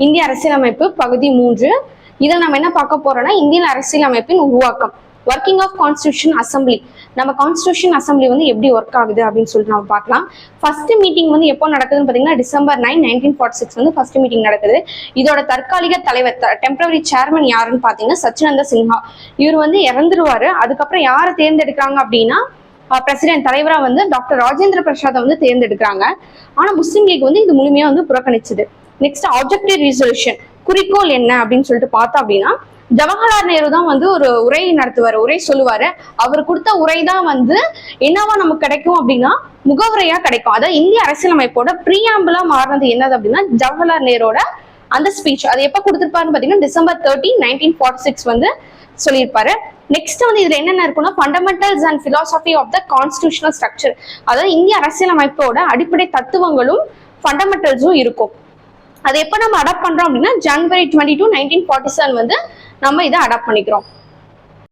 இந்திய அரசியலமைப்பு பகுதி 3. இதில் நம்ம என்ன பார்க்க போறோம்னா இந்திய அரசியலமைப்பின் உருவாக்கம், ஒர்க்கிங் ஆஃப் கான்ஸ்டிடியூஷன் அசம்பிளி. நம்ம கான்ஸ்டிடியூஷன் அசம்பிளி வந்து எப்படி ஒர்க் ஆகுது அப்படின்னு சொல்லிட்டு நம்ம பார்க்கலாம். ஃபர்ஸ்ட் மீட்டிங் வந்து எப்போ நடக்குதுன்னு பார்த்தீங்கன்னா டிசம்பர் 9, 1946 வந்து ஃபர்ஸ்ட் மீட்டிங் நடக்குது. இதோட தற்காலிக தலைவர் டெம்பரரி சேர்மன் யாருன்னு பார்த்தீங்கன்னா சச்சினந்த சின்ஹா. இவர் வந்து இறந்துருவாரு. அதுக்கப்புறம் யாரை தேர்ந்தெடுக்கிறாங்க அப்படின்னா பிரசிடென்ட் தலைவரா வந்து டாக்டர் ராஜேந்திர பிரசாத்தை வந்து தேர்ந்தெடுக்கிறாங்க. ஆனா முஸ்லீம் லீக் வந்து இது முழுமையா வந்து புறக்கணிச்சுது. நெக்ஸ்ட் ஆப்ஜெக்டிவ் ரிசல்யூஷன், குறிக்கோள் என்ன அப்படின்னு சொல்லிட்டு பார்த்தோம் அப்படின்னா ஜவஹர்லால் நேரு தான் வந்து ஒரு உரை நடத்துவாரு, உரை சொல்லுவாரு. அவர் கொடுத்த உரை தான் வந்து என்னவா நமக்கு கிடைக்கும் அப்படின்னா முகவுரையா கிடைக்கும். அதாவது இந்திய அரசியலமைப்போட ப்ரீஆம்பிளா மாறினது என்னது அப்படின்னா ஜவஹர்லால் நேரோட அந்த ஸ்பீச். அது எப்ப கொடுத்திருப்பாருன்னு பாத்தீங்கன்னா டிசம்பர் 13, 1946 வந்து சொல்லியிருப்பாரு. நெக்ஸ்ட் வந்து இதுல என்னென்ன இருக்குன்னா fundamentals and philosophy of the constitutional structure, அதாவது இந்திய அரசியலமைப்போட அடிப்படை தத்துவங்களும் ஃபண்டமெண்டல்ஸும் இருக்கும். அதை எப்ப நம்ம அடாப்ட் பண்றோம் அப்படின்னா ஜனவரி 22, 1947 வந்து நம்ம இதை அடாப்ட் பண்ணிக்கிறோம்.